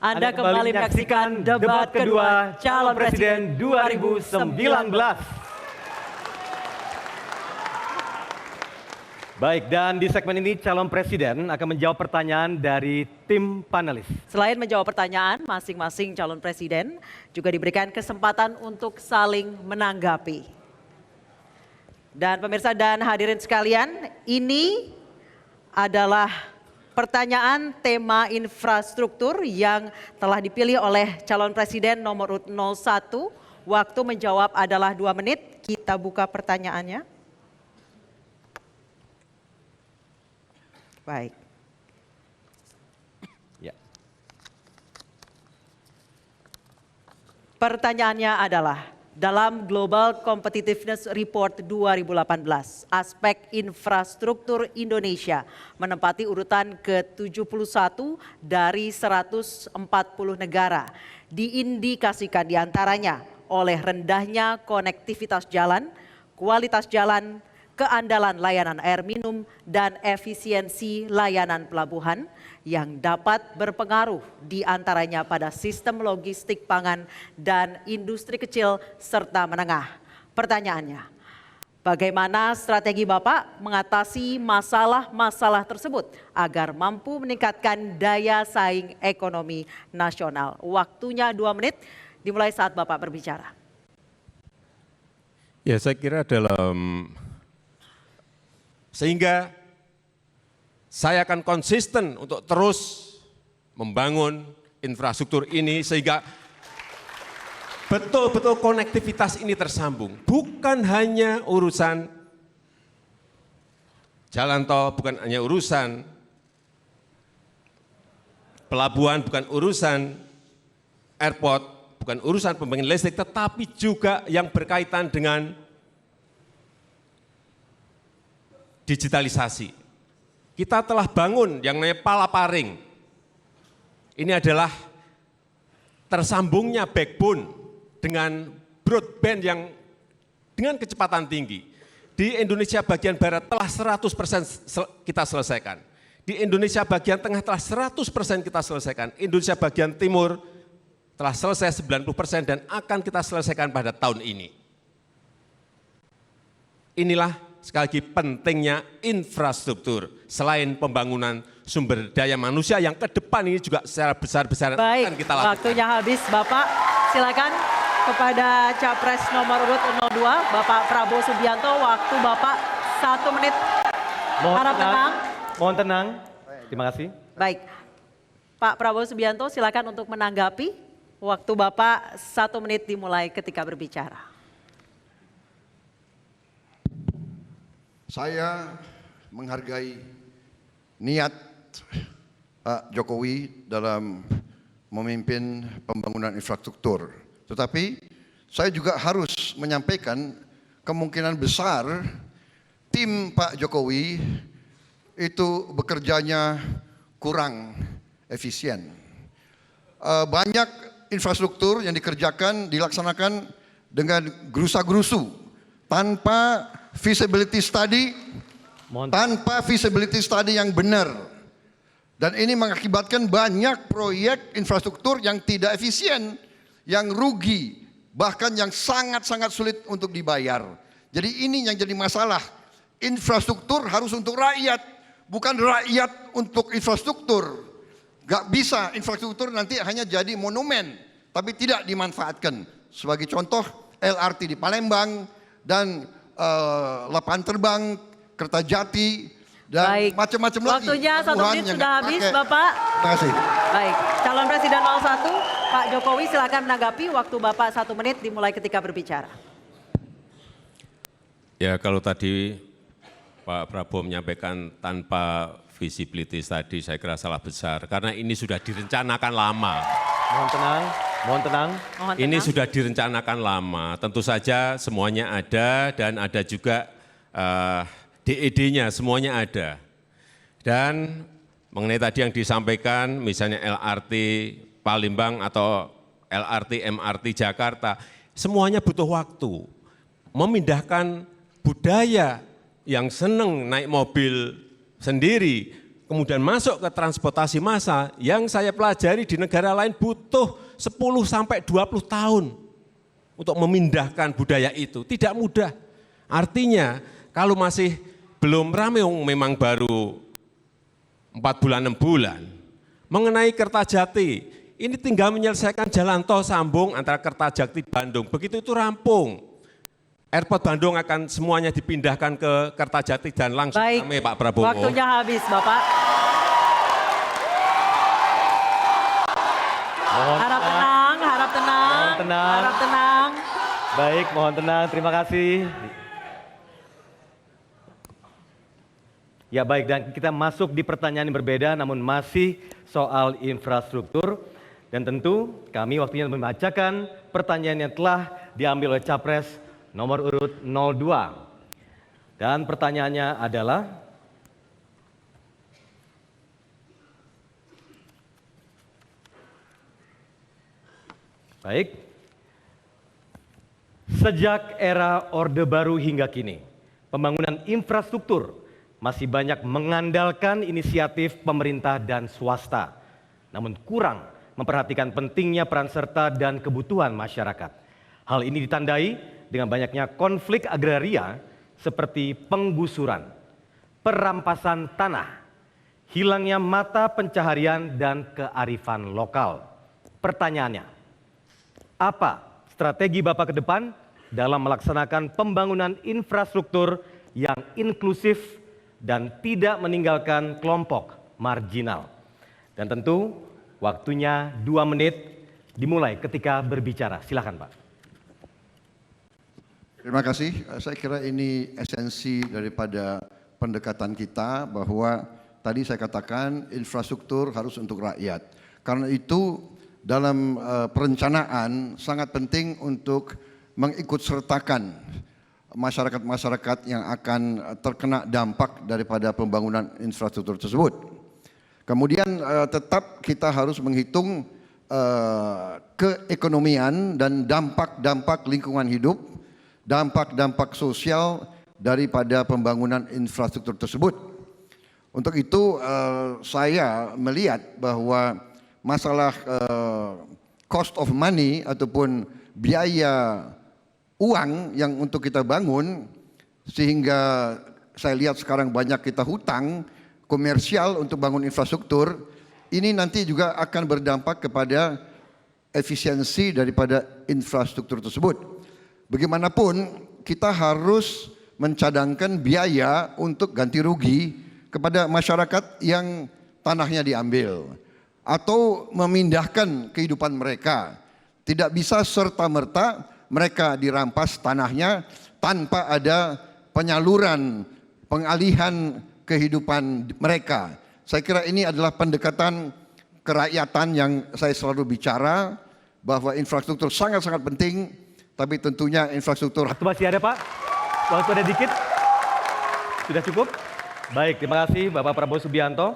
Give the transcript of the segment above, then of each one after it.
Anda kembali menyaksikan debat kedua calon presiden 2019. Baik, dan di segmen ini calon presiden akan menjawab pertanyaan dari tim panelis. Selain menjawab pertanyaan, masing-masing calon presiden juga diberikan kesempatan untuk saling menanggapi. Dan pemirsa dan hadirin sekalian, ini adalah pertanyaan tema infrastruktur yang telah dipilih oleh calon presiden nomor urut 01. Waktu menjawab adalah 2 menit. Kita buka pertanyaannya. Baik. Ya. Pertanyaannya adalah, dalam Global Competitiveness Report 2018, aspek infrastruktur Indonesia menempati urutan ke-71 dari 140 negara. Diindikasikan diantaranya oleh rendahnya konektivitas jalan, kualitas jalan, keandalan layanan air minum, dan efisiensi layanan pelabuhan yang dapat berpengaruh diantaranya pada sistem logistik pangan dan industri kecil serta menengah. Pertanyaannya, bagaimana strategi Bapak mengatasi masalah-masalah tersebut agar mampu meningkatkan daya saing ekonomi nasional? Waktunya 2 menit, dimulai saat Bapak berbicara. Ya, saya kira sehingga saya akan konsisten untuk terus membangun infrastruktur ini sehingga betul-betul konektivitas ini tersambung. Bukan hanya urusan jalan tol, bukan hanya urusan pelabuhan, bukan urusan airport, bukan urusan pembangkit listrik, tetapi juga yang berkaitan dengan digitalisasi. Kita telah bangun yang namanya Palaparing. Ini adalah tersambungnya backbone dengan broadband yang dengan kecepatan tinggi. Di Indonesia bagian barat telah 100% kita selesaikan. Di Indonesia bagian tengah telah 100% kita selesaikan. Indonesia bagian timur telah selesai 90% dan akan kita selesaikan pada tahun ini. Inilah sekali lagi pentingnya infrastruktur selain pembangunan sumber daya manusia yang ke depan ini juga secara besar-besaran akan kita lakukan. Waktunya habis Bapak, silakan kepada Capres nomor urut 02 Bapak Prabowo Subianto, waktu Bapak 1 menit. Harap tenang. Mohon tenang, terima kasih. Baik, Pak Prabowo Subianto silakan untuk menanggapi, waktu Bapak 1 menit dimulai ketika berbicara. Saya menghargai niat Pak Jokowi dalam memimpin pembangunan infrastruktur. Tetapi saya juga harus menyampaikan kemungkinan besar tim Pak Jokowi itu bekerjanya kurang efisien. Banyak infrastruktur yang dilaksanakan dengan gerusa-gerusu tanpa feasibility study, yang benar. Dan ini mengakibatkan banyak proyek infrastruktur yang tidak efisien, yang rugi, bahkan yang sangat-sangat sulit untuk dibayar. Jadi ini yang jadi masalah. Infrastruktur harus untuk rakyat, bukan rakyat untuk infrastruktur. Gak bisa infrastruktur nanti hanya jadi monumen, tapi tidak dimanfaatkan. Sebagai contoh LRT di Palembang dan lapangan terbang, Kertajati, dan macam-macam lagi. Waktunya 1 menit sudah habis Bapak. Terima kasih. Baik, calon presiden 01 Pak Jokowi silakan menanggapi, waktu Bapak 1 menit dimulai ketika berbicara. Ya, kalau tadi Pak Prabowo menyampaikan tanpa visibility study, saya kira salah besar karena ini sudah direncanakan lama. Mohon tenang, mohon tenang. Ini sudah direncanakan lama, tentu saja semuanya ada dan ada juga DED-nya, semuanya ada. Dan mengenai tadi yang disampaikan, misalnya LRT Palembang atau LRT MRT Jakarta, semuanya butuh waktu. Memindahkan budaya yang senang naik mobil sendiri kemudian masuk ke transportasi massal, yang saya pelajari di negara lain butuh 10 sampai 20 tahun untuk memindahkan budaya itu. Tidak mudah. Artinya kalau masih belum ramai, memang baru 4 bulan, 6 bulan. Mengenai Kertajati, ini tinggal menyelesaikan jalan tol sambung antara Kertajati Bandung. Begitu itu rampung, Airport Bandung akan semuanya dipindahkan ke Kertajati dan langsung ramai Pak Prabowo. Waktunya habis Bapak. Harap tenang, harap tenang, Mohon tenang. harap tenang. Baik, mohon tenang. Terima kasih. Ya baik, dan kita masuk di pertanyaan yang berbeda namun masih soal infrastruktur. Dan tentu kami waktunya membacakan pertanyaan yang telah diambil oleh Capres nomor urut 02. Dan pertanyaannya adalah, baik, sejak era Orde Baru hingga kini, pembangunan infrastruktur masih banyak mengandalkan inisiatif pemerintah dan swasta, namun kurang memperhatikan pentingnya peran serta dan kebutuhan masyarakat. Hal ini ditandai dengan banyaknya konflik agraria seperti penggusuran, perampasan tanah, hilangnya mata pencaharian dan kearifan lokal. Pertanyaannya, apa strategi Bapak ke depan dalam melaksanakan pembangunan infrastruktur yang inklusif dan tidak meninggalkan kelompok marginal? Dan tentu waktunya 2 menit dimulai ketika berbicara. Silakan Pak. Terima kasih. Saya kira ini esensi daripada pendekatan kita, bahwa tadi saya katakan infrastruktur harus untuk rakyat. Karena itu dalam perencanaan sangat penting untuk mengikutsertakan masyarakat-masyarakat yang akan terkena dampak daripada pembangunan infrastruktur tersebut. Kemudian tetap kita harus menghitung keekonomian dan dampak-dampak lingkungan hidup, dampak-dampak sosial daripada pembangunan infrastruktur tersebut. Untuk itu saya melihat bahwa masalah cost of money ataupun biaya uang yang untuk kita bangun, sehingga saya lihat sekarang banyak kita hutang komersial untuk bangun infrastruktur, ini nanti juga akan berdampak kepada efisiensi daripada infrastruktur tersebut. Bagaimanapun kita harus mencadangkan biaya untuk ganti rugi kepada masyarakat yang tanahnya diambil atau memindahkan kehidupan mereka. Tidak bisa serta-merta mereka dirampas tanahnya tanpa ada penyaluran, pengalihan kehidupan mereka. Saya kira ini adalah pendekatan kerakyatan yang saya selalu bicara, bahwa infrastruktur sangat-sangat penting, tapi tentunya infrastruktur. Waktu masih ada Pak? Waktu ada dikit? Sudah cukup? Baik, terima kasih Bapak Prabowo Subianto.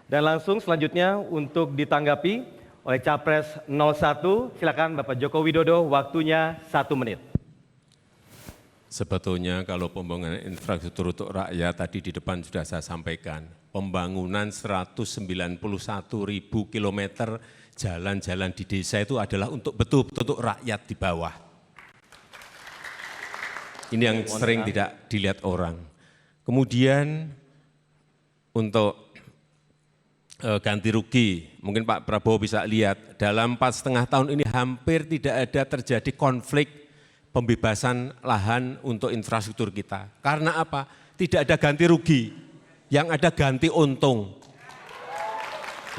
Dan langsung selanjutnya untuk ditanggapi oleh Capres 01, silakan Bapak Joko Widodo, waktunya 1 menit. Sebetulnya kalau pembangunan infrastruktur untuk rakyat tadi di depan sudah saya sampaikan, pembangunan 191.000 kilometer jalan-jalan di desa itu adalah untuk betul-betul untuk rakyat di bawah. Ini yang sering tidak dilihat orang. Kemudian untuk ganti rugi, mungkin Pak Prabowo bisa lihat, dalam 4,5 tahun ini hampir tidak ada terjadi konflik pembebasan lahan untuk infrastruktur kita. Karena apa? Tidak ada ganti rugi, yang ada ganti untung.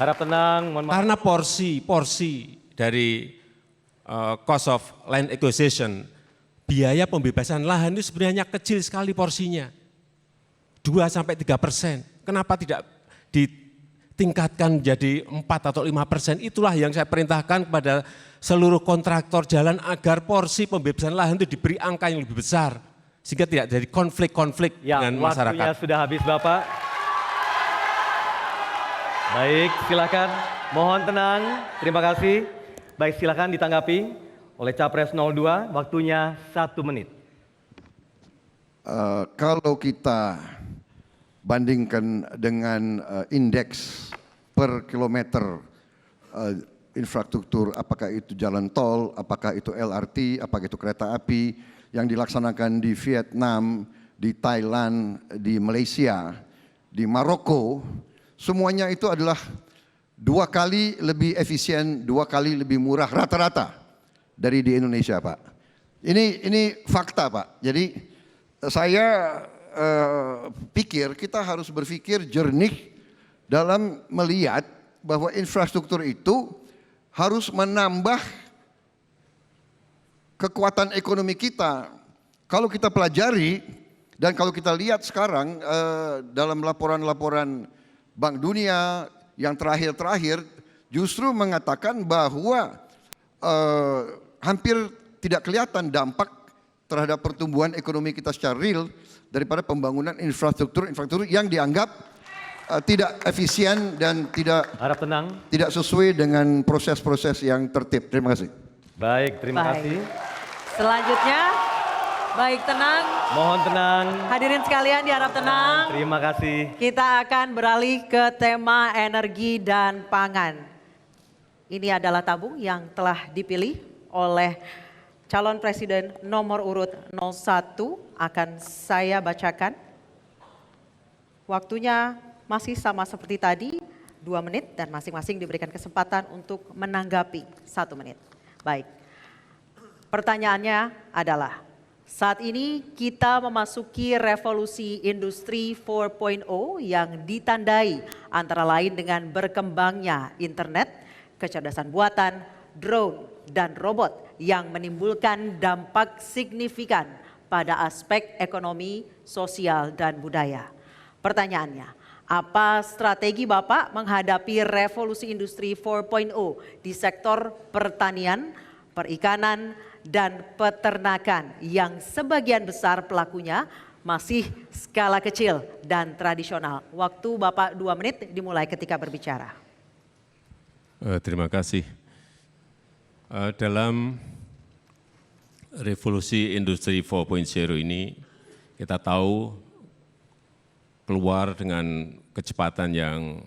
Harap tenang, mohon maaf. Karena porsi dari cost of land acquisition, biaya pembebasan lahan itu sebenarnya kecil sekali porsinya, 2-3%. Kenapa tidak ditingkatkan menjadi 4 atau 5%? Itulah yang saya perintahkan kepada seluruh kontraktor jalan agar porsi pembebasan lahan itu diberi angka yang lebih besar, sehingga tidak jadi konflik-konflik dengan masyarakat. Waktunya sudah habis Bapak. Baik, silakan. Mohon tenang, terima kasih. Baik, silakan ditanggapi oleh Capres 02, waktunya 1 menit. Kalau kita bandingkan dengan indeks per kilometer infrastruktur, apakah itu jalan tol, apakah itu LRT, apakah itu kereta api yang dilaksanakan di Vietnam, di Thailand, di Malaysia, di Maroko, semuanya itu adalah 2 kali lebih efisien, 2 kali lebih murah rata-rata dari di Indonesia, Pak. Ini fakta, Pak. Jadi saya pikir kita harus berpikir jernih dalam melihat bahwa infrastruktur itu harus menambah kekuatan ekonomi kita. Kalau kita pelajari dan kalau kita lihat sekarang dalam laporan-laporan Bank Dunia yang terakhir-terakhir justru mengatakan bahwa hampir tidak kelihatan dampak terhadap pertumbuhan ekonomi kita secara real daripada pembangunan infrastruktur yang dianggap tidak efisien dan tidak Harap tenang. tidak sesuai dengan proses-proses yang tertib. Terima kasih. Baik, terima Baik. kasih. Selanjutnya, baik tenang. Mohon tenang. Hadirin sekalian diharap tenang. Terima kasih. Kita akan beralih ke tema energi dan pangan. Ini adalah tabung yang telah dipilih oleh calon presiden nomor urut 01. Akan saya bacakan. Waktunya masih sama seperti tadi, 2 menit dan masing-masing diberikan kesempatan untuk menanggapi 1 menit. Baik, pertanyaannya adalah, saat ini kita memasuki revolusi industri 4.0 yang ditandai antara lain dengan berkembangnya internet, kecerdasan buatan, drone, dan robot yang menimbulkan dampak signifikan pada aspek ekonomi, sosial, dan budaya. Pertanyaannya, apa strategi Bapak menghadapi revolusi industri 4.0 di sektor pertanian, perikanan, dan peternakan yang sebagian besar pelakunya masih skala kecil dan tradisional? Waktu Bapak 2 menit dimulai ketika berbicara. Terima kasih. Dalam revolusi industri 4.0 ini kita tahu keluar dengan kecepatan yang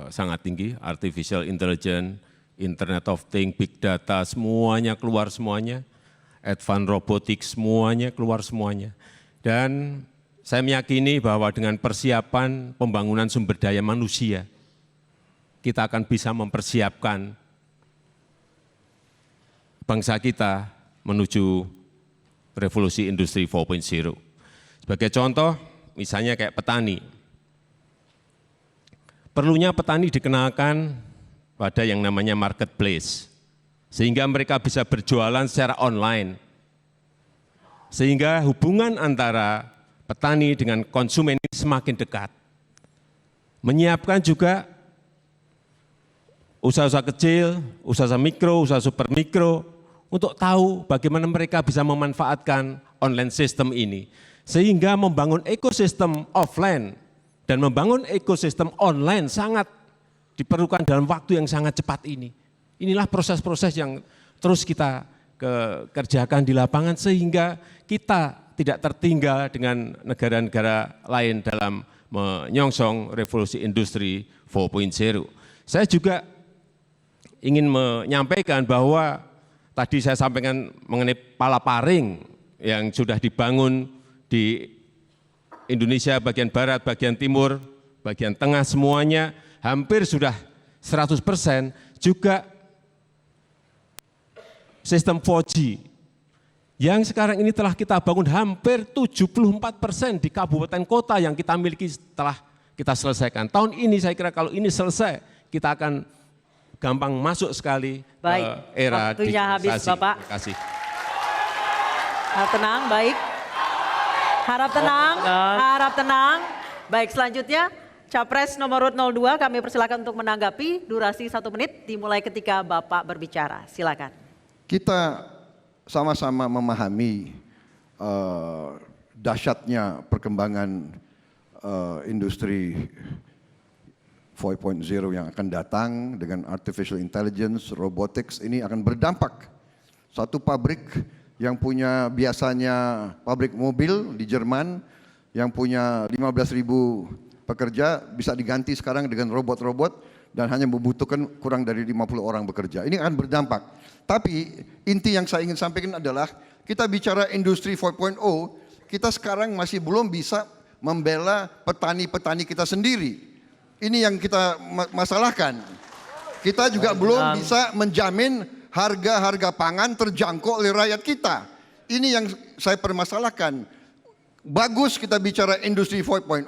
sangat tinggi, artificial intelligence, Internet of Things, Big Data, semuanya keluar semuanya, advanced robotics, semuanya keluar semuanya. Dan saya meyakini bahwa dengan persiapan pembangunan sumber daya manusia, kita akan bisa mempersiapkan bangsa kita menuju revolusi industri 4.0. Sebagai contoh, misalnya kayak petani. Perlunya petani dikenalkan pada yang namanya marketplace, sehingga mereka bisa berjualan secara online. Sehingga hubungan antara petani dengan konsumen ini semakin dekat. Menyiapkan juga usaha-usaha kecil, usaha mikro, usaha super mikro, untuk tahu bagaimana mereka bisa memanfaatkan online system ini. Sehingga membangun ekosistem offline dan membangun ekosistem online sangat diperlukan dalam waktu yang sangat cepat ini. Inilah proses-proses yang terus kita kerjakan di lapangan sehingga kita tidak tertinggal dengan negara-negara lain dalam menyongsong revolusi industri 4.0. Saya juga ingin menyampaikan bahwa tadi saya sampaikan mengenai palaparing yang sudah dibangun di Indonesia bagian barat, bagian timur, bagian tengah semuanya hampir sudah 100%, juga sistem 4G yang sekarang ini telah kita bangun hampir 74% di kabupaten kota yang kita miliki setelah kita selesaikan. Tahun ini saya kira kalau ini selesai, kita akan gampang masuk sekali ke era waktunya habis, digitalisasi. Bapak. Terima kasih. Harap tenang, baik. Harap tenang, harap tenang. Baik, selanjutnya Capres nomor urut 02 kami persilakan untuk menanggapi, durasi 1 menit dimulai ketika Bapak berbicara. Silakan. Kita sama-sama memahami dahsyatnya perkembangan industri 4.0 yang akan datang dengan artificial intelligence, robotics, ini akan berdampak. Satu pabrik yang punya biasanya pabrik mobil di Jerman yang punya 15.000 pekerja bisa diganti sekarang dengan robot-robot dan hanya membutuhkan kurang dari 50 orang bekerja. Ini akan berdampak. Tapi inti yang saya ingin sampaikan adalah kita bicara industri 4.0, kita sekarang masih belum bisa membela petani-petani kita sendiri. Ini yang kita masalahkan. Kita juga belum bisa menjamin harga-harga pangan terjangkau oleh rakyat kita. Ini yang saya permasalahkan. Bagus kita bicara industri 4.0,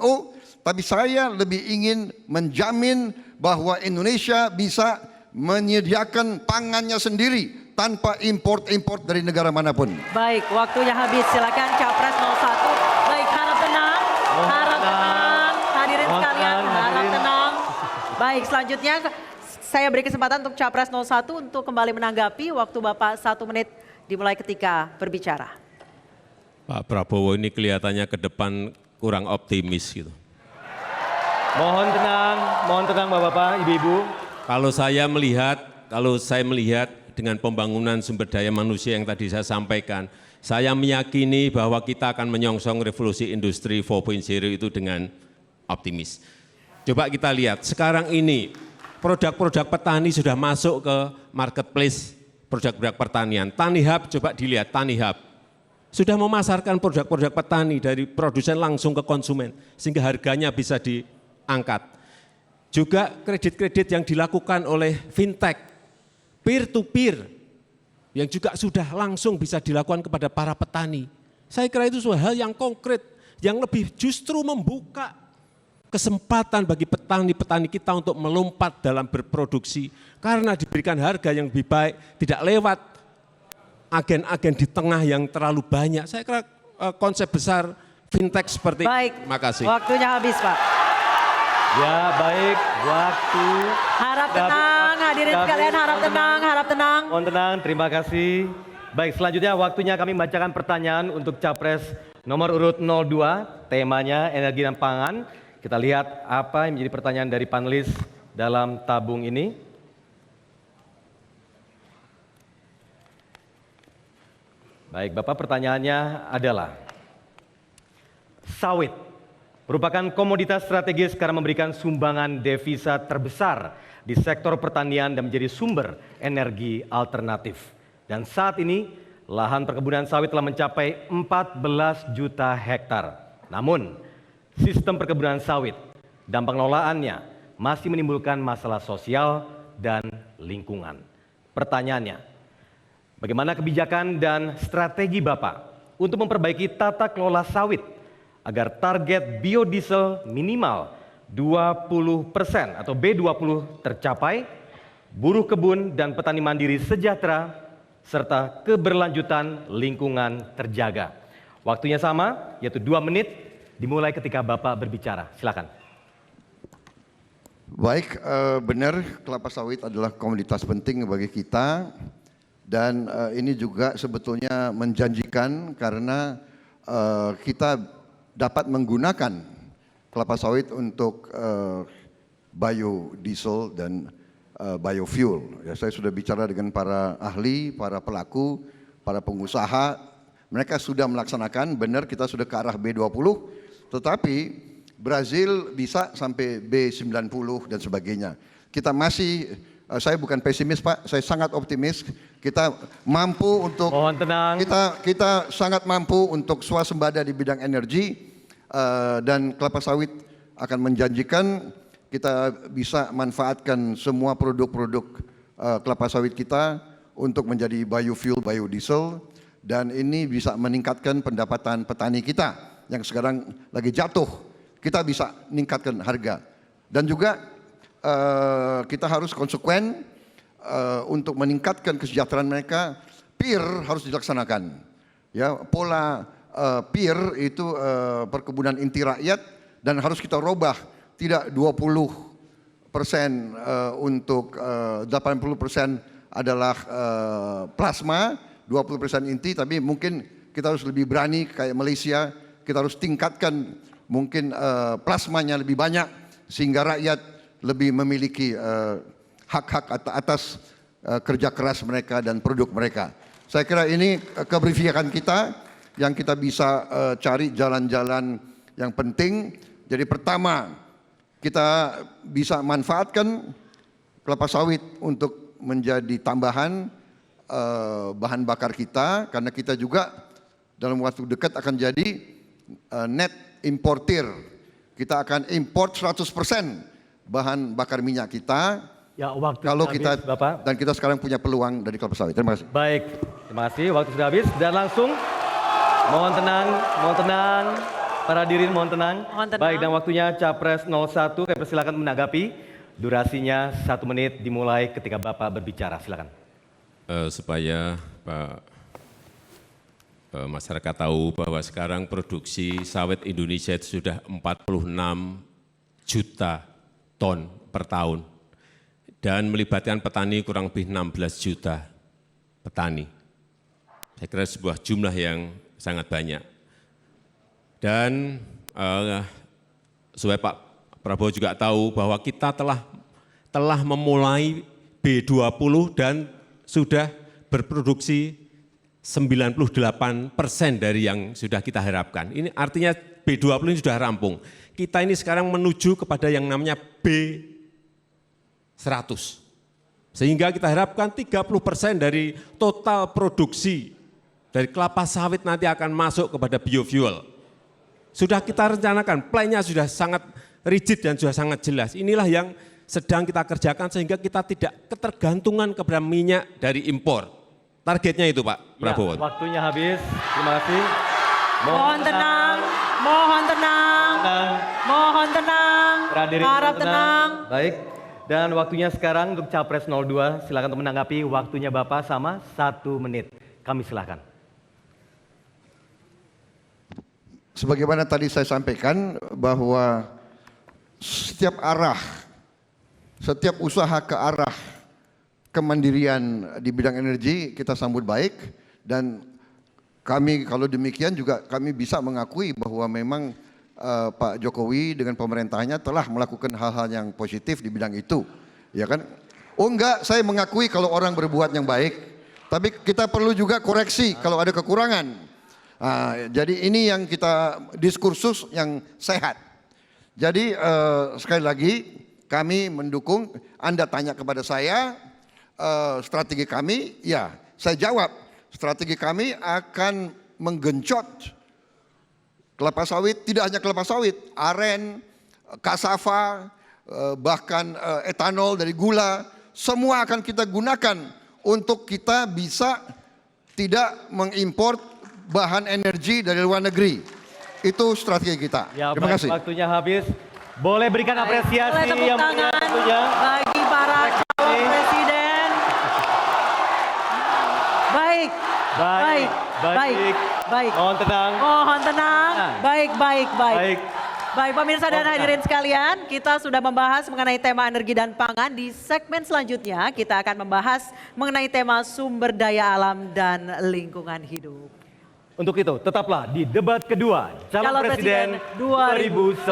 tapi saya lebih ingin menjamin bahwa Indonesia bisa menyediakan pangannya sendiri tanpa import-import dari negara manapun. Baik, waktunya habis. Silakan Capres 01. Baik, harap tenang. Harap tenang. Hadirin sekalian, harap tenang. Baik, selanjutnya saya beri kesempatan untuk Capres 01 untuk kembali menanggapi. Waktu Bapak 1 menit dimulai ketika berbicara. Pak Prabowo ini kelihatannya ke depan kurang optimis gitu. Mohon tenang Bapak-Bapak, Ibu-Ibu. Kalau saya melihat dengan pembangunan sumber daya manusia yang tadi saya sampaikan, saya meyakini bahwa kita akan menyongsong revolusi industri 4.0 itu dengan optimis. Coba kita lihat, sekarang ini produk-produk petani sudah masuk ke marketplace produk-produk pertanian. Tanihub, coba dilihat Tanihub. Sudah memasarkan produk-produk petani dari produsen langsung ke konsumen, sehingga harganya bisa diangkat. Juga kredit-kredit yang dilakukan oleh fintech, peer-to-peer, yang juga sudah langsung bisa dilakukan kepada para petani. Saya kira itu suatu hal yang konkret, yang lebih justru membuka kesempatan bagi petani-petani kita untuk melompat dalam berproduksi, karena diberikan harga yang lebih baik, tidak lewat agen-agen di tengah yang terlalu banyak. Saya kira konsep besar fintech seperti baik, terima kasih. Waktunya habis, Pak. Ya baik, waktu. Harap tenang, hadirin sekalian, harap tenang, harap tenang. Mohon tenang, terima kasih. Baik, selanjutnya waktunya kami membacakan pertanyaan untuk Capres nomor urut 02, temanya energi dan pangan. Kita lihat apa yang menjadi pertanyaan dari panelis dalam tabung ini. Baik, Bapak, pertanyaannya adalah, sawit merupakan komoditas strategis karena memberikan sumbangan devisa terbesar di sektor pertanian dan menjadi sumber energi alternatif. Dan saat ini, lahan perkebunan sawit telah mencapai 14 juta hektar. Namun, sistem perkebunan sawit dan pengelolaannya masih menimbulkan masalah sosial dan lingkungan. Pertanyaannya, bagaimana kebijakan dan strategi Bapak untuk memperbaiki tata kelola sawit agar target biodiesel minimal 20% atau B20 tercapai, buruh kebun dan petani mandiri sejahtera, serta keberlanjutan lingkungan terjaga. Waktunya sama, yaitu 2 menit, dimulai ketika Bapak berbicara. Silakan. Baik, benar kelapa sawit adalah komoditas penting bagi kita. Dan ini juga sebetulnya menjanjikan karena kita dapat menggunakan kelapa sawit untuk biodiesel dan biofuel. Ya, saya sudah bicara dengan para ahli, para pelaku, para pengusaha. Mereka sudah melaksanakan, benar kita sudah ke arah B20, tetapi Brazil bisa sampai B90 dan sebagainya. Kita masih, saya bukan pesimis Pak, saya sangat optimis. Kita mampu untuk, mohon tenang. Kita sangat mampu untuk swasembada di bidang energi, dan kelapa sawit akan menjanjikan kita bisa manfaatkan semua produk-produk kelapa sawit kita untuk menjadi biofuel, biodiesel, dan ini bisa meningkatkan pendapatan petani kita yang sekarang lagi jatuh. Kita bisa meningkatkan harga, dan juga kita harus konsekuen untuk meningkatkan kesejahteraan mereka. PIR harus dilaksanakan, ya, pola PIR itu perkebunan inti rakyat, dan harus kita robah, tidak 20% untuk 80% adalah plasma, 20% inti, tapi mungkin kita harus lebih berani kayak Malaysia, kita harus tingkatkan mungkin plasmanya lebih banyak sehingga rakyat lebih memiliki hak-hak atas kerja keras mereka dan produk mereka. Saya kira ini keberpihakan kita yang kita bisa cari jalan-jalan yang penting. Jadi pertama, kita bisa manfaatkan kelapa sawit untuk menjadi tambahan bahan bakar kita, karena kita juga dalam waktu dekat akan jadi net importer. Kita akan import 100% bahan bakar minyak kita. Ya, waktu Kalau habis, kita Bapak. dan kita sekarang punya peluang dari kelapa sawit. Terima kasih. Baik, terima kasih. Waktu sudah habis dan langsung mohon tenang, para hadirin mohon tenang. Mohon tenang. Baik, dan waktunya Capres 01, kami persilakan menanggapi. Durasinya 1 menit dimulai ketika Bapak berbicara. Silakan. Supaya masyarakat tahu bahwa sekarang produksi sawit Indonesia itu sudah 46 juta ton per tahun dan melibatkan petani kurang lebih 16 juta petani. Saya kira sebuah jumlah yang sangat banyak. Dan supaya Pak Prabowo juga tahu bahwa kita telah memulai B20 dan sudah berproduksi 98% dari yang sudah kita harapkan. Ini artinya B20 ini sudah rampung. Kita ini sekarang menuju kepada yang namanya B100. Sehingga kita harapkan 30% dari total produksi dari kelapa sawit nanti akan masuk kepada biofuel. Sudah kita rencanakan, plan-nya sudah sangat rigid dan sudah sangat jelas. Inilah yang sedang kita kerjakan sehingga kita tidak ketergantungan kepada minyak dari impor. Targetnya itu Pak Prabowo. Ya, waktunya habis. Terima kasih. Mohon tenang, mohon tenang, mohon tenang, Para hadirin, harap mohon tenang. Baik. Dan waktunya sekarang untuk Capres 02, silakan untuk menanggapi. Waktunya Bapak sama 1 menit. Kami silakan. Sebagaimana tadi saya sampaikan bahwa setiap arah, setiap usaha ke arah kemandirian di bidang energi kita sambut baik, dan kami kalau demikian juga kami bisa mengakui bahwa memang Pak Jokowi dengan pemerintahnya telah melakukan hal-hal yang positif di bidang itu, ya kan? Oh enggak, saya mengakui kalau orang berbuat yang baik, tapi kita perlu juga koreksi kalau ada kekurangan. Jadi ini yang kita diskursus yang sehat. Jadi sekali lagi kami mendukung. Anda tanya kepada saya strategi kami, ya saya jawab. Strategi kami akan menggenjot kelapa sawit, tidak hanya kelapa sawit, aren, kasava, bahkan etanol dari gula, semua akan kita gunakan untuk kita bisa tidak mengimpor bahan energi dari luar negeri. Itu strategi kita. Ya, Terima baik, kasih. waktunya habis. Boleh berikan apresiasi Boleh tepuk yang punya tangan waktunya. bagi para calon presiden. Baik, baik, baik, baik. Mohon tenang. Mohon tenang. Baik, baik, baik. Baik. Baik, pemirsa dan hadirin sekalian, kita sudah membahas mengenai tema energi dan pangan. Di segmen selanjutnya kita akan membahas mengenai tema sumber daya alam dan lingkungan hidup. Untuk itu, tetaplah di debat kedua Calon Presiden 2019.